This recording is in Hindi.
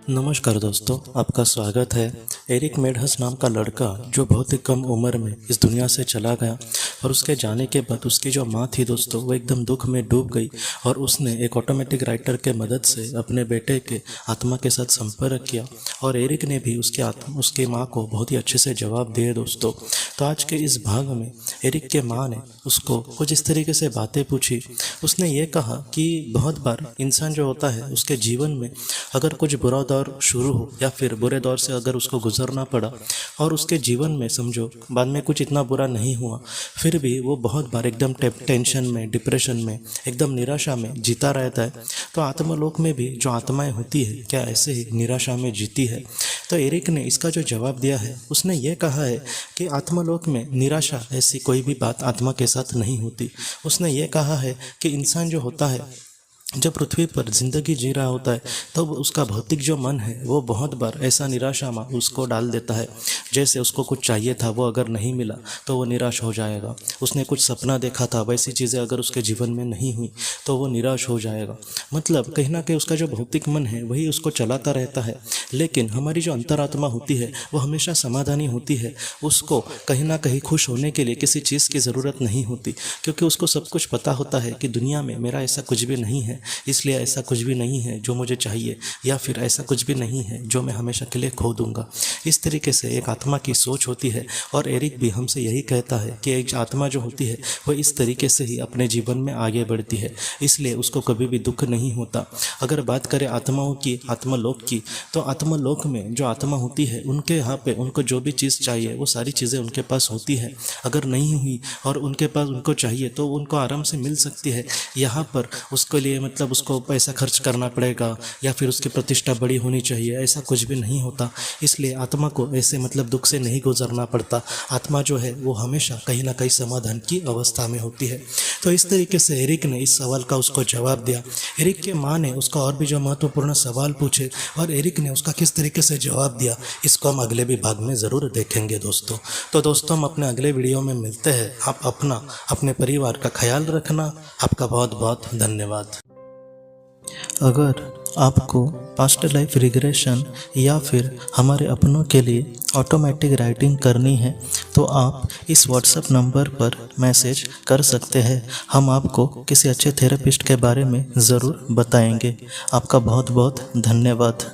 नमस्कार दोस्तों, आपका स्वागत है। एरिक मेडहस नाम का लड़का जो बहुत ही कम उम्र में इस दुनिया से चला गया और उसके जाने के बाद उसकी जो माँ थी दोस्तों, वो एकदम दुख में डूब गई और उसने एक ऑटोमेटिक राइटर के मदद से अपने बेटे के आत्मा के साथ संपर्क किया और एरिक ने भी उसकी माँ को बहुत ही अच्छे से जवाब दिए दोस्तों। तो आज के इस भाग में एरिक के माँ ने उसको कुछ इस तरीके से बातें पूछी। उसने ये कहा कि बहुत बार इंसान जो होता है उसके जीवन में अगर कुछ बुरा दौर शुरू हो या फिर बुरे दौर से अगर उसको गुजरना पड़ा और उसके जीवन में समझो बाद में कुछ इतना बुरा नहीं हुआ, फिर भी वो बहुत बार एकदम टेंशन में, डिप्रेशन में, एकदम निराशा में जीता रहता है। तो आत्मलोक में भी जो आत्माएं होती है क्या ऐसे ही निराशा में जीती है? तो एरिक ने इसका जो जवाब दिया है, उसने ये कहा है कि आत्मलोक में निराशा ऐसी कोई भी बात आत्मा के साथ नहीं होती। उसने ये कहा है कि इंसान जो होता है जब पृथ्वी पर जिंदगी जी रहा होता है तब उसका भौतिक जो मन है वो बहुत बार ऐसा निराशा में उसको डाल देता है। जैसे उसको कुछ चाहिए था, वो अगर नहीं मिला तो वो निराश हो जाएगा। उसने कुछ सपना देखा था, वैसी चीज़ें अगर उसके जीवन में नहीं हुई तो वो निराश हो जाएगा। मतलब कहीं ना कहीं उसका जो भौतिक मन है वही उसको चलाता रहता है। लेकिन हमारी जो अंतरात्मा होती है वो हमेशा समाधानी होती है। उसको कहीं ना कहीं खुश होने के लिए किसी चीज़ की ज़रूरत नहीं होती, क्योंकि उसको सब कुछ पता होता है कि दुनिया में मेरा ऐसा कुछ भी नहीं है, इसलिए ऐसा कुछ भी नहीं है जो मुझे चाहिए, या फिर ऐसा कुछ भी नहीं है जो मैं हमेशा के लिए खो दूंगा। इस तरीके से एक आत्मा की सोच होती है और एरिक भी हमसे यही कहता है कि एक आत्मा जो होती है वो इस तरीके से ही अपने जीवन में आगे बढ़ती है, इसलिए उसको कभी भी दुख नहीं होता। अगर बात करें आत्माओं की, आत्मलोक की, तो आत्मलोक में जो आत्मा होती है उनके यहाँ पे उनको जो भी चीज़ चाहिए वो सारी चीज़ें उनके पास होती है। अगर नहीं हुई और उनके पास उनको चाहिए तो उनको आराम से मिल सकती है। यहाँ पर उसके लिए मतलब उसको पैसा खर्च करना पड़ेगा या फिर उसकी प्रतिष्ठा बड़ी होनी चाहिए, ऐसा कुछ भी नहीं होता। इसलिए आत्मा को ऐसे मतलब दुख से नहीं गुजरना पड़ता। आत्मा जो है वो हमेशा कहीं ना कहीं समाधान की अवस्था में होती है। तो इस तरीके से एरिक ने इस सवाल का उसको जवाब दिया। एरिक के माँ ने उसका और भी जो महत्वपूर्ण सवाल पूछे और एरिक ने उसका किस तरीके से जवाब दिया, इसको हम अगले भी भाग में ज़रूर देखेंगे दोस्तों। तो दोस्तों, हम अपने अगले वीडियो में मिलते हैं। आप अपने परिवार का ख्याल रखना। आपका बहुत बहुत धन्यवाद। अगर आपको पास्ट लाइफ रिग्रेशन या फिर हमारे अपनों के लिए ऑटोमेटिक राइटिंग करनी है तो आप इस व्हाट्सएप नंबर पर मैसेज कर सकते हैं। हम आपको किसी अच्छे थेरेपिस्ट के बारे में ज़रूर बताएंगे। आपका बहुत बहुत धन्यवाद।